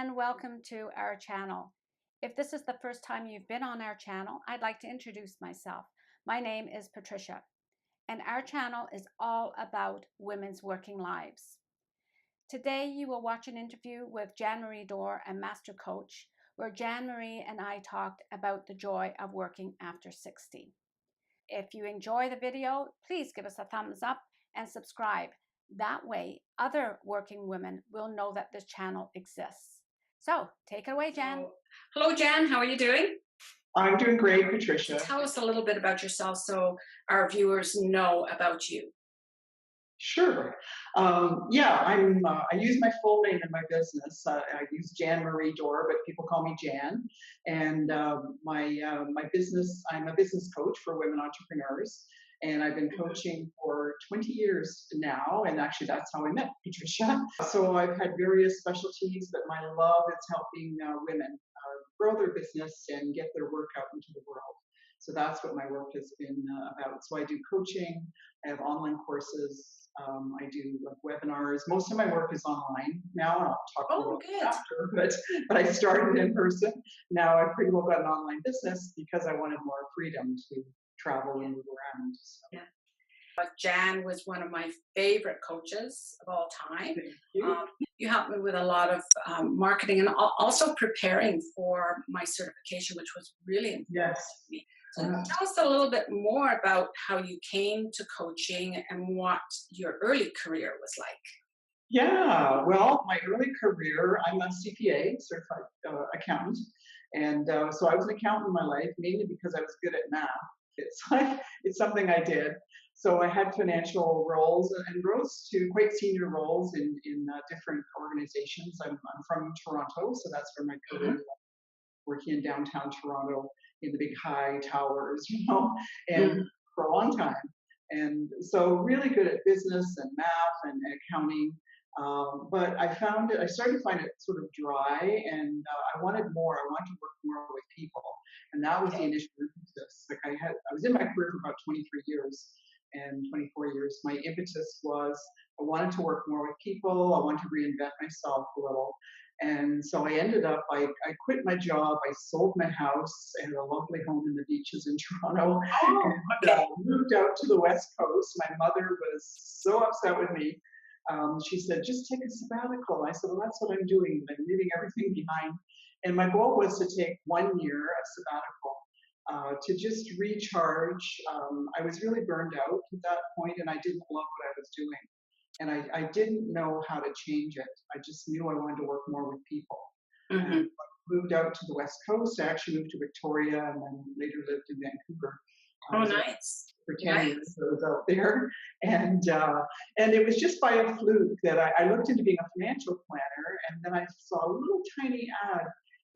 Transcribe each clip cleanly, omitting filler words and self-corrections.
and welcome to our channel. If this is the first time you've been on our channel, I'd like to introduce myself. My name is Patricia, and our channel is all about women's working lives. Today, you will watch an interview with Jan Marie Dorr, a master coach, where Jan Marie and I talked about the joy of working after 60. If you enjoy the video, please give us a thumbs up and subscribe. That way, other working women will know that this channel exists. So, take it away, Jan. Hello, Jan. How are you doing? I'm doing great, Patricia. Tell us a little bit about yourself so our viewers know about you. Sure. I use my full name in my business. I use Jan Marie Dorr, but people call me Jan. And my business, I'm a business coach for women entrepreneurs. And I've been coaching for 20 years now. And actually, that's how I met Patricia. So I've had various specialties, but my love is helping women grow their business and get their work out into the world. So that's what my work has been about. So I do coaching, I have online courses, I do webinars. Most of my work is online now, and I'll talk about that after, but I started in person. Now I've pretty well got an online business because I wanted more freedom to travel and move around. So. Yeah. Jan was one of my favorite coaches of all time. You helped me with a lot of marketing and also preparing for my certification, which was really important to me. So tell us a little bit more about how you came to coaching and what your early career was like. Yeah, well, my early career, I'm a CPA, certified accountant. And so I was an accountant in my life, mainly because I was good at math. It's something I did. So I had financial roles and rose to quite senior roles in different organizations. I'm from Toronto, so that's where my career was, working in downtown Toronto in the big high towers, and for a long time. And so really good at business and math and accounting. But I started to find it sort of dry, and I wanted more. I wanted to work more with people. And that was the initial impetus. I was in my career for about 23 years and 24 years. My impetus was I wanted to work more with people. I wanted to reinvent myself a little. And so I ended up, I quit my job, I sold my house and a lovely home in the beaches in Toronto, and moved out to the West Coast. My mother was so upset with me. She said, just take a sabbatical. I said, well, that's what I'm doing. I'm leaving everything behind. And my goal was to take 1 year, a sabbatical, to just recharge. I was really burned out at that point, and I didn't love what I was doing. And I didn't know how to change it. I just knew I wanted to work more with people. And I moved out to the West Coast. I actually moved to Victoria and then later lived in Vancouver. Nice. For 10 years I was out there. And it was just by a fluke that I looked into being a financial planner, and then I saw a little tiny ad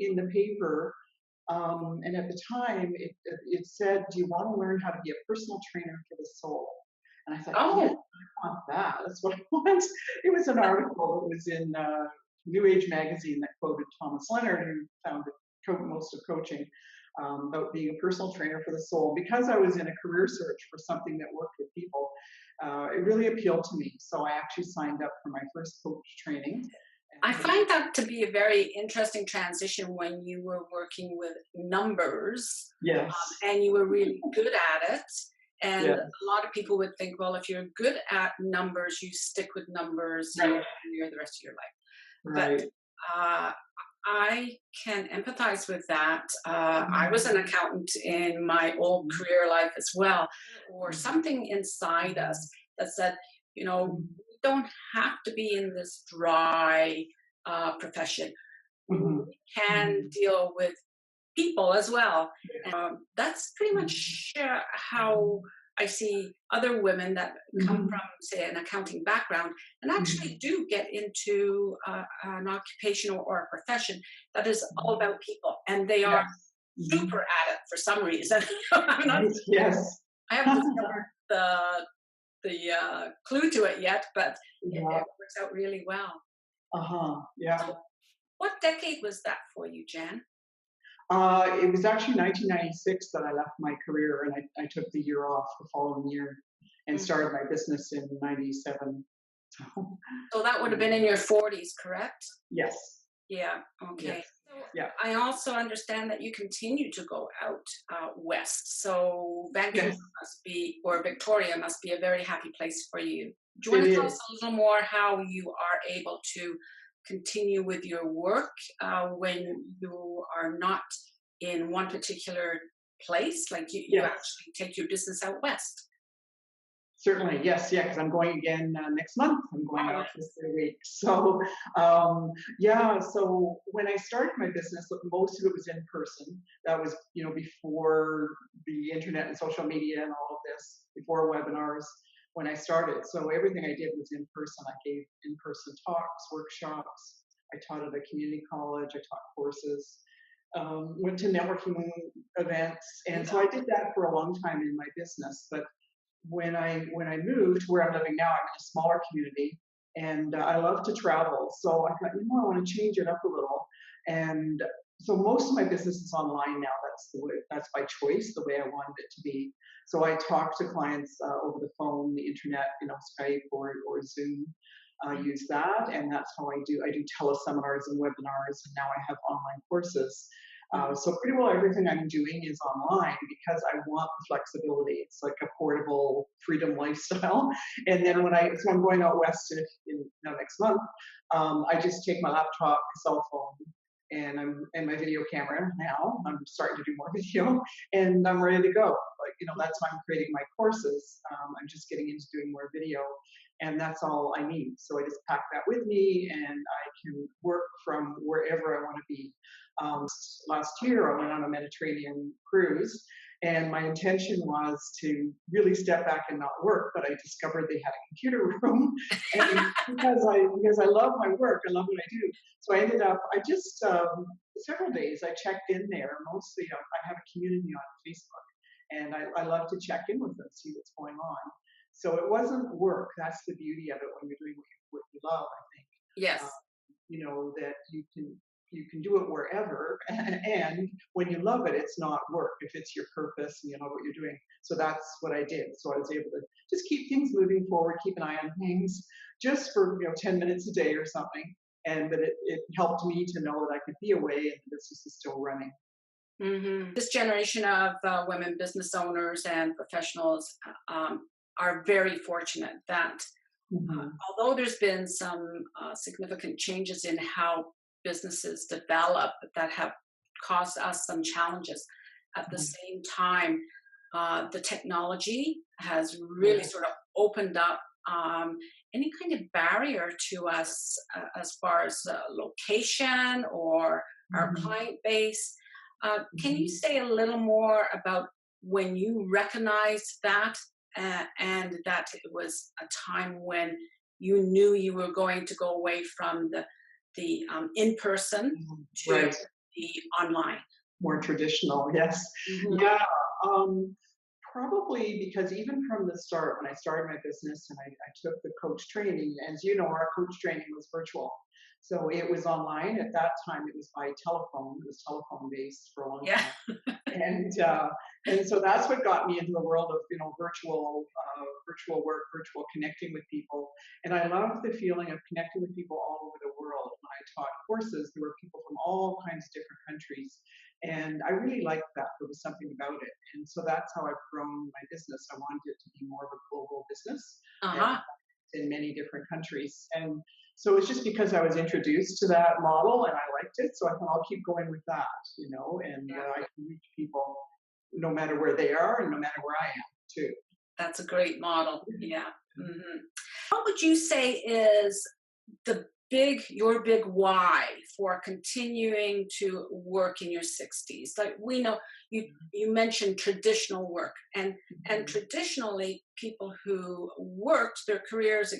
in the paper. And at the time, it said, do you want to learn how to be a personal trainer for the soul? And I thought, yes, I want that. That's what I want. It was an article that was in New Age magazine that quoted Thomas Leonard, who founded most of coaching, about being a personal trainer for the soul. Because I was in a career search for something that worked with people, it really appealed to me. So I actually signed up for my first coach training. I find that to be a very interesting transition when you were working with numbers. Yes. And you were really good at it. And a lot of people would think, well, if you're good at numbers, you stick with numbers for the rest of your life. But I can empathize with that. I was an accountant in my old career life as well, or something inside us that said, we don't have to be in this dry profession. We can deal with people as well. That's pretty much how I see other women that come from, say, an accounting background and actually do get into an occupation or a profession that is all about people, and they are super at it for some reason. I haven't discovered the clue to it yet, but it works out really well. So what decade was that for you, Jan? It was actually 1996 that I left my career, and I took the year off the following year and started my business in 97. So that would have been in your 40s, correct? Yes. Yeah. Okay. Yes. So Yeah. I also understand that you continue to go out west. So Vancouver Yes. must be, or Victoria must be a very happy place for you. Do you It want to tell us is. a little more how you are able to continue with your work when you are not in one particular place? Like you Yes. actually take your business out west. Certainly, yes, yeah, because I'm going again next month. I'm going Oh, out for nice. 3 weeks. So, yeah, so when I started my business, look, most of it was in person. That was, before the internet and social media and all of this, before webinars when I started. So everything I did was in person. I gave in-person talks, workshops. I taught at a community college. I taught courses. Went to networking events, and so Yeah. I did that for a long time in my business. But when I moved where I'm living now, I'm in a smaller community, and I love to travel. So I thought, I want to change it up a little. And so most of my business is online now. That's the way. That's by choice, the way I wanted it to be. So I talk to clients over the phone, the internet, Skype or Zoom. I use that, and that's how I do. I do teleseminars and webinars, and now I have online courses. Mhm. So pretty well everything I'm doing is online because I want the flexibility. It's like a portable freedom lifestyle. And then so I'm going out west next month. I just take my laptop, my cell phone, and my video camera now. I'm starting to do more video, and I'm ready to go. Like that's why I'm creating my courses. I'm just getting into doing more video, and that's all I need. So I just pack that with me, and I can work from wherever I want to be. Last year, I went on a Mediterranean cruise, and my intention was to really step back and not work. But I discovered they had a computer room, and because I love my work, I love what I do. So I ended up. I just several days I checked in there. Mostly, I have a community on Facebook, and I love to check in with them, see what's going on. So it wasn't work. That's the beauty of it when you're doing what you love. I think Yes. that you can do it wherever, and when you love it, it's not work if it's your purpose and you know what you're doing. So that's what I did. So I was able to just keep things moving forward, keep an eye on things, just for 10 minutes a day or something. And but it helped me to know that I could be away and the business is still running. This generation of women business owners and professionals are very fortunate that although there's been some significant changes in how businesses develop that have caused us some challenges, at the Mhm. same time, the technology has really Yes. sort of opened up any kind of barrier to us as far as location or our Mhm. client base. Can you Mhm. say a little more about when you recognized that and that it was a time when you knew you were going to go away from the in person Mhm. to Right. the online? More traditional, yes. Hmm. Yeah, um, probably because even from the start, when I started my business and I took the coach training, as you know, our coach training was virtual. So it was online. At that time, it was by telephone. It was telephone based for a long Yeah. time. And so that's what got me into the world of virtual work, virtual connecting with people. And I love the feeling of connecting with people all over the world. When I taught courses, there were people from all kinds of different countries, and I really liked that. There was something about it, and so that's how I've grown my business. I wanted it to be more of a global business and Uh-huh. in many different countries. And so it's just because I was introduced to that model and I liked it. So I thought I'll keep going with that, and Yeah. I can reach people no matter where they are and no matter where I am too. That's a great model. Yeah. Hmm. What would you say is your big why for continuing to work in your 60s? Like we know you mentioned traditional work, and Mhm. traditionally people who worked their careers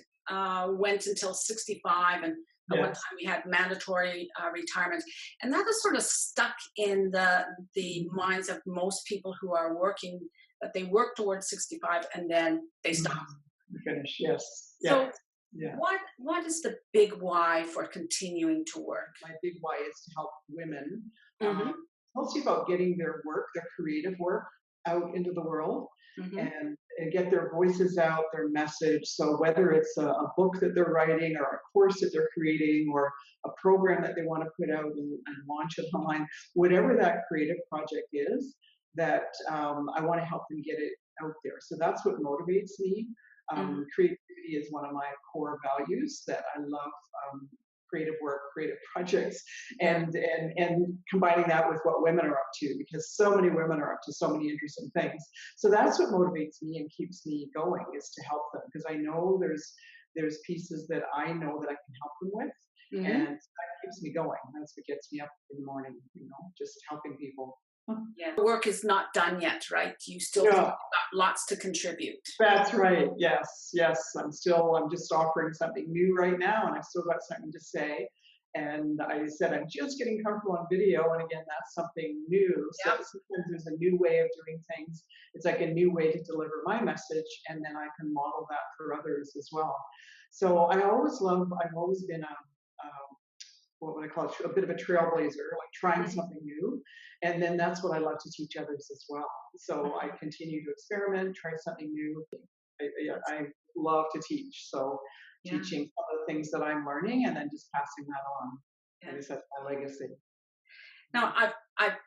went until 65, and at one Yes. time we had mandatory retirement, and that is sort of stuck in the Mhm. minds of most people who are working, that they work towards 65 and then they stop. Mhm. Finish. Yes. Yeah. So Yeah. what is the big why for continuing to work? My big why is to help women, Hmm. mostly about getting their work, their creative work, out into the world Mm-hmm. and get their voices out, their message. So whether it's a book that they're writing or a course that they're creating or a program that they want to put out and launch it online, whatever that creative project is, that I want to help them get it out there. So that's what motivates me. Mm-hmm. Creativity is one of my core values that I love. Creative work, creative projects, and combining that with what women are up to, because so many women are up to so many interesting things. So that's what motivates me and keeps me going, is to help them, because I know there's pieces that I know that I can help them with, Mm-hmm. and that keeps me going. That's what gets me up in the morning, just helping people. Yeah, the work is not done yet, right? You still got lots to contribute. That's right. Yes. I'm just offering something new right now, and I've still got something to say. And I said, I'm just getting comfortable on video. And again, that's something new. So sometimes there's a new way of doing things. It's like a new way to deliver my message. And then I can model that for others as well. So I've always been what would I call it, a bit of a trailblazer, like trying something new. And then that's what I love to teach others as well. So I continue to experiment, try something new. I love to teach. So teaching some of the things that I'm learning and then just passing that on. I guess that's my legacy. Now, I've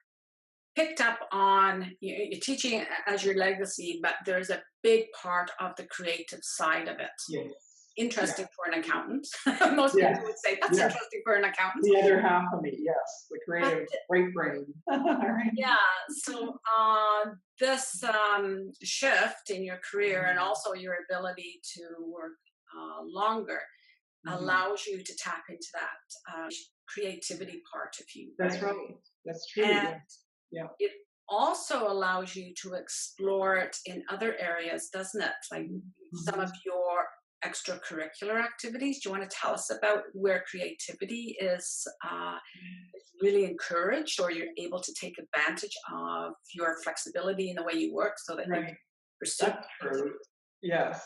picked up on you're teaching as your legacy, but there's a big part of the creative side of it. Yes. Interesting for an accountant. Most people would say that's interesting for an accountant. The other half of me, yes, the creative great brain. Yeah. So this shift in your career and also your ability to work longer allows you to tap into that creativity part of you. That's right. That's true. And it also allows you to explore it in other areas, doesn't it? Like some of your extracurricular activities. Do you want to tell us about where creativity is really encouraged, or you're able to take advantage of your flexibility in the way you work so that you can pursue? That's true. Yes.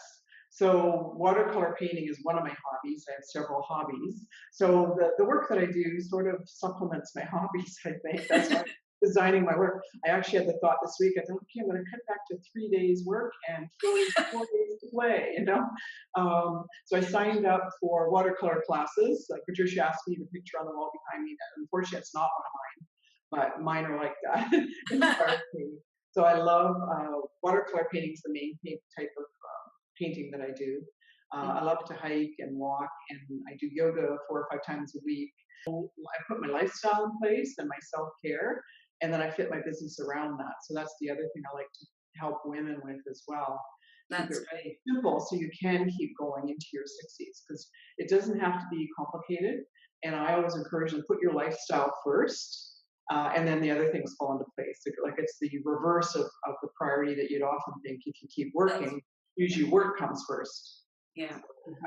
So watercolor painting is one of my hobbies. I have several hobbies. So the work that I do sort of supplements my hobbies, I think. That's why I'm designing my work. I actually had the thought this week, I thought, okay, I'm going to cut back to 3 days work and 4 days to play, So I signed up for watercolor classes. Patricia asked me the picture on the wall behind me. Unfortunately, it's not one of mine, but mine are like that. So I love watercolor painting is the main type of painting that I do. I love to hike and walk, and I do yoga 4 or 5 times a week. I put my lifestyle in place and my self-care, and then I fit my business around that. So that's the other thing I like to help women with as well. That's right. Simple, so you can keep going into your 60s, because it doesn't have to be complicated. And I always encourage them to put your lifestyle first, and then the other things fall into place. Like it's the reverse of the priority that you'd often think. If you keep working, usually work comes first. Yeah.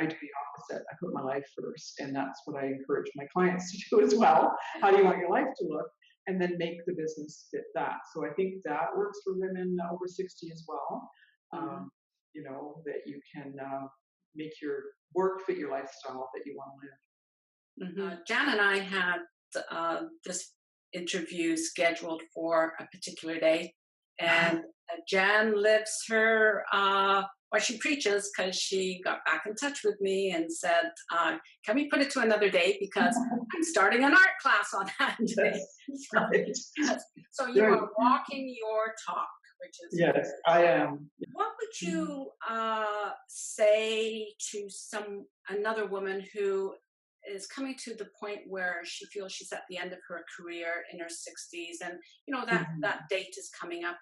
I do the opposite. I put my life first, and that's what I encourage my clients to do as well. How do you want your life to look? And then make the business fit that. So I think that works for women over 60 as well. That you can make your work fit your lifestyle that you want to live. Jan and I had this interview scheduled for a particular day, and Jan lives her she preaches, because she got back in touch with me and said, can we put it to another day, because I'm starting an art class on that day. So you are walking your talk, which is yes, I am. What would you say to another woman who is coming to the point where she feels she's at the end of her career in her 60s, and that date is coming up?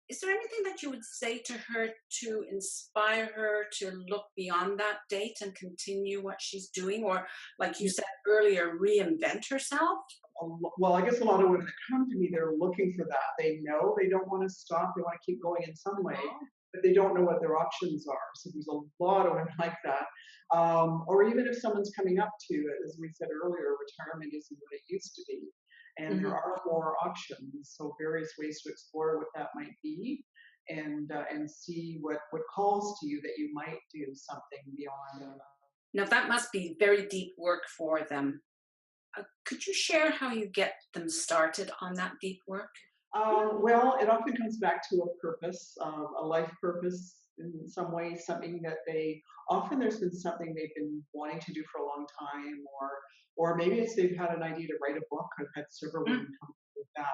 Is there anything that you would say to her to inspire her to look beyond that date and continue what she's doing, or, like you said earlier, reinvent herself? Well, I guess a lot of women that come to me, they're looking for that. They know they don't want to stop. They want to keep going in some way, but they don't know what their options are. So there's a lot of women like that. Or even if someone's coming up to, as we said earlier, retirement isn't what it used to be. And there are more options, so various ways to explore what that might be, and see what calls to you that you might do something beyond. Now that must be very deep work for them. Could you share how you get them started on that deep work? Well, it often comes back to a purpose, a life purpose in some way, something that often there's been something they've been wanting to do for a long time, or maybe it's they've had an idea to write a book. I've had several Mm. women come with that,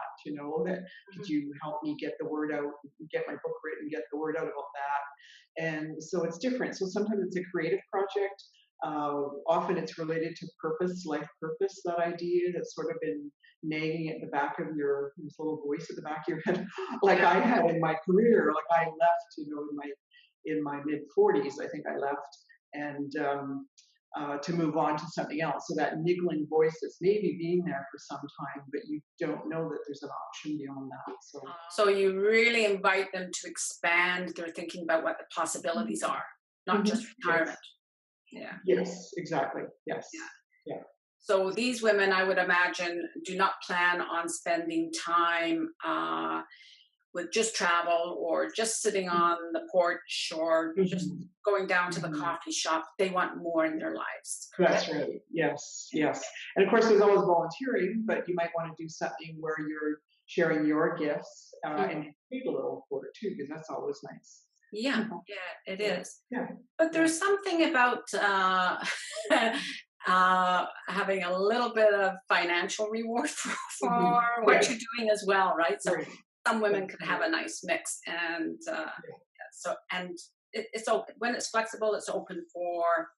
that could you help me get the word out, get my book written, get the word out about that. And so it's different. So sometimes it's a creative project. Often it's related to purpose, life purpose, that idea that's sort of been nagging at the back of this little voice at the back of your head, like I had in my career. Like I left, in my mid 40s, I think I left, and to move on to something else. So that niggling voice that's maybe been there for some time, but you don't know that there's an option beyond that. So you really invite them to expand their thinking about what the possibilities are, not just retirement. Yeah. Yes, exactly. Yes. Yeah. So these women, I would imagine, do not plan on spending time with just travel or just sitting on the porch or just going down to the coffee shop. They want more in their lives. That's right. Yes, yes. And of course, there's always volunteering, but you might want to do something where you're sharing your gifts and paid a little for it too, because that's always nice. Yeah, yeah, it is. Yeah. But there's something about having a little bit of financial reward for what you're doing as well, right? So some women could have a nice mix, and it's open when it's flexible. It's open for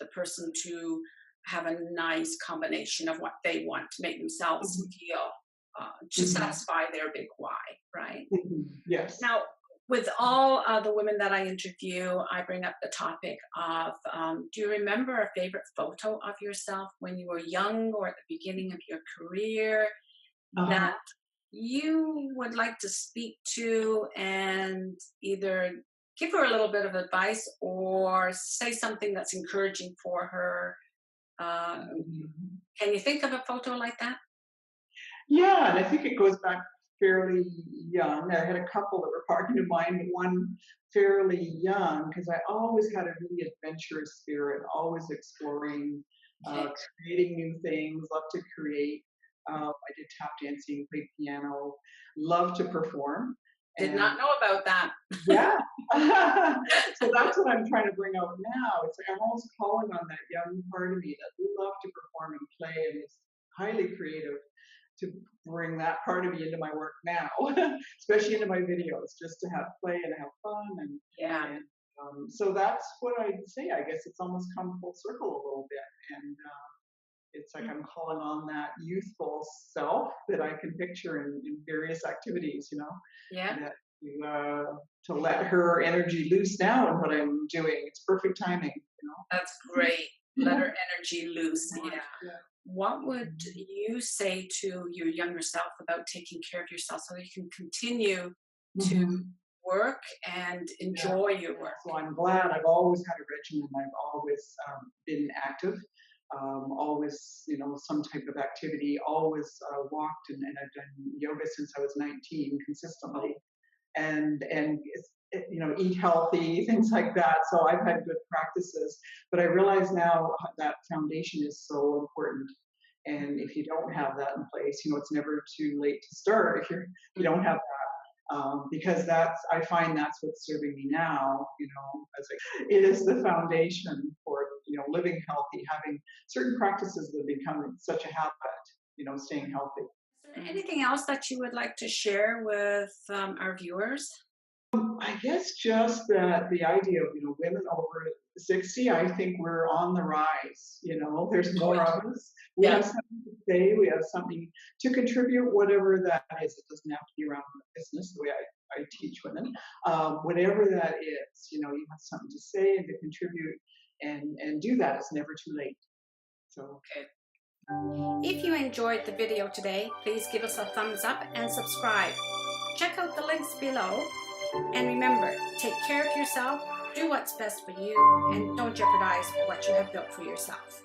the person to have a nice combination of what they want to make themselves feel to satisfy their big why, right? Yes. Now, with all the women that I interview, I bring up the topic of, do you remember a favorite photo of yourself when you were young or at the beginning of your career that you would like to speak to and either give her a little bit of advice or say something that's encouraging for her? Can you think of a photo like that? Yeah, and I think it goes back fairly young. I had a couple that were popping to mind, but one fairly young, because I always had a really adventurous spirit, always exploring, creating new things, love to create. I did tap dancing, played piano, love to perform. Did not know about that. Yeah. So that's what I'm trying to bring out now. It's like I'm always calling on that young part of me that loved to perform and play and is highly creative, to bring that part of me into my work now, especially into my videos, just to have play and have fun. And so that's what I'd say. I guess it's almost come full circle a little bit. And it's like I'm calling on that youthful self that I can picture in various activities, that to let her energy loose now in what I'm doing. It's perfect timing, That's great. Let her energy loose. Yeah. What would you say to your younger self about taking care of yourself so you can continue to work and enjoy your work? So I'm glad. I've always had a regimen. I've always been active, always, some type of activity, always walked, and I've done yoga since I was 19 consistently, and eat healthy, things like that. So I've had good practices, but I realize now that foundation is so important. And if you don't have that in place, it's never too late to start if you don't have that. Because I find that's what's serving me now, it is the foundation for, living healthy, having certain practices that become such a habit, staying healthy. Is there anything else that you would like to share with our viewers? I guess just that the idea of, women over 60, I think we're on the rise. There's more of us. We have something to say. We have something to contribute, whatever that is. It doesn't have to be around business the way I teach women. Whatever that is, you have something to say and to contribute and do that. It's never too late. So. Okay. If you enjoyed the video today, please give us a thumbs up and subscribe. Check out the links below. And remember, take care of yourself, do what's best for you, and don't jeopardize what you have built for yourself.